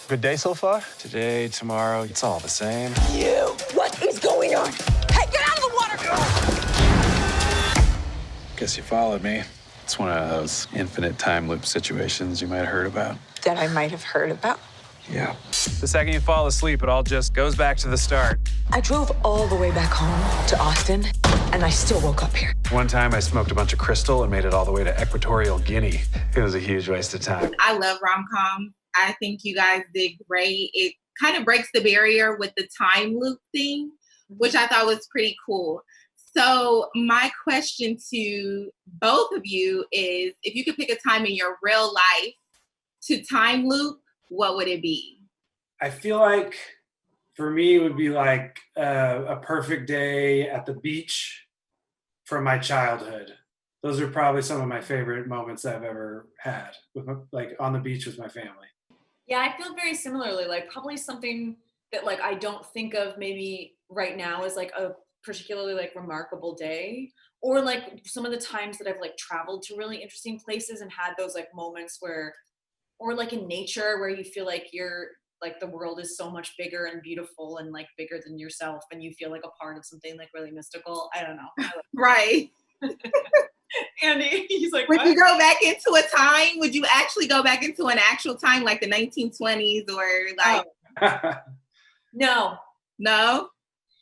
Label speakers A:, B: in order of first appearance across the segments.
A: Good day so far?
B: Today, tomorrow, it's all the same.
C: You! What is going on? Hey, get out of the water!
B: Guess you followed me. It's one of those infinite time loop situations you might have heard about.
C: That I might have heard about.
B: Yeah. The second you fall asleep, it all just goes back to the start.
C: I drove all the way back home to Austin, and I still woke up here.
B: One time I smoked a bunch of crystal and made it all the way to Equatorial Guinea. It was a huge waste of time.
D: I love rom-coms. I think you guys did great. It kind of breaks the barrier with the time loop thing, which I thought was pretty cool. So my question to both of you is, if you could pick a time in your real life to time loop, what would it be?
E: I feel like for me, it would be like a perfect day at the beach from my childhood. Those are probably some of my favorite moments I've ever had, like on the beach with my family.
F: Yeah, I feel very similarly, like probably something that like I don't think of maybe right now as like a particularly like remarkable day, or like some of the times that I've like traveled to really interesting places and had those like moments where, or like in nature where you feel like you're like the world is so much bigger and beautiful and like bigger than yourself, and you feel like a part of something like really mystical. I don't know.
D: Right.
F: Andy, he's like,
D: would
F: what?
D: you go back into a time? Would you actually go back into an actual time like the 1920s or like?
F: Oh. No.
D: No?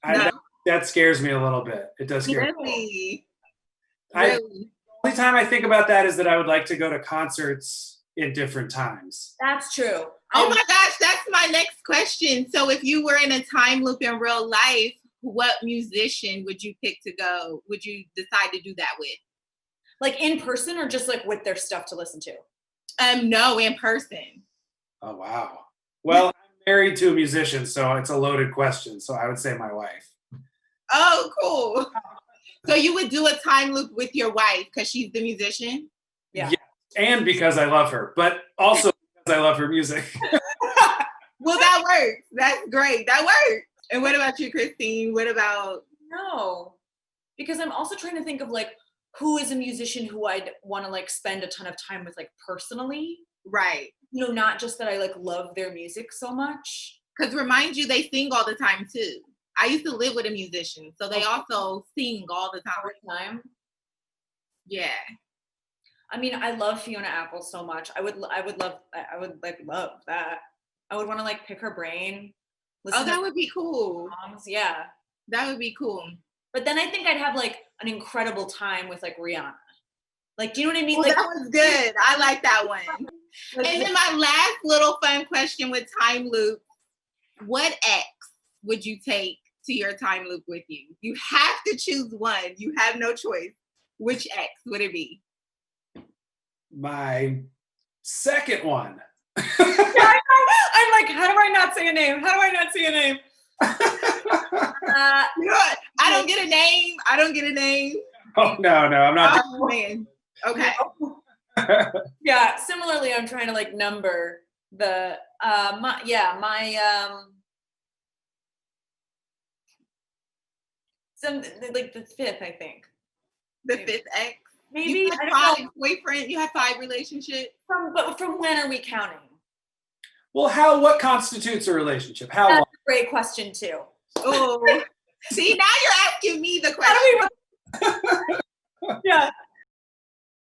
D: No?
E: That scares me a little bit. It does scare me.
D: Really?
E: The only time I think about that is that I would like to go to concerts in different times.
F: That's true.
D: Oh my gosh, that's my next question. So if you were in a time loop in real life, what musician would you pick to go? Would you decide to do that with?
F: Like in person or just like with their stuff to listen to?
D: No, in person.
E: Oh, wow. Well, I'm married to a musician, so it's a loaded question. So I would say my wife.
D: Oh, cool. So you would do a time loop with your wife because she's the musician?
F: Yeah.
E: And because I love her, but also because I love her music.
D: Well, that works. That's great. That works. And what about you, Christine? What about?
F: No, because I'm also trying to think of like, who is a musician who I'd want to like spend a ton of time with, like personally.
D: Right.
F: You know, not just that I like love their music so much.
D: Because remind you, they sing all the time too. I used to live with a musician, so they also sing all the time. Yeah.
F: I mean, I love Fiona Apple so much. I would love that. I would want to like pick her brain.
D: Oh, that would be cool.
F: Songs. Yeah.
D: That would be cool.
F: But then I think I'd have like an incredible time with like Rihanna. Like, do you know what I mean?
D: Well,
F: like
D: that was good. I like that one. And then my last little fun question with time loop: what ex would you take to your time loop with you? You have to choose one. You have no choice. Which ex would it be?
E: My second one.
F: I'm like, how do I not say a name? How do I not say a name?
D: You know what? I don't get a name. I don't get a name.
E: Oh, no, I'm not.
D: Oh, man. Okay.
F: Yeah, similarly, I'm trying to like number the, like the fifth, I think.
D: The fifth ex?
F: Maybe.
D: You have 5 boyfriends? You have 5 relationships?
F: But from when are we counting?
E: Well, what constitutes a relationship? How
F: That's
E: long?
F: a great question too.
D: Oh, see, now you're asking me the question.
F: Yeah.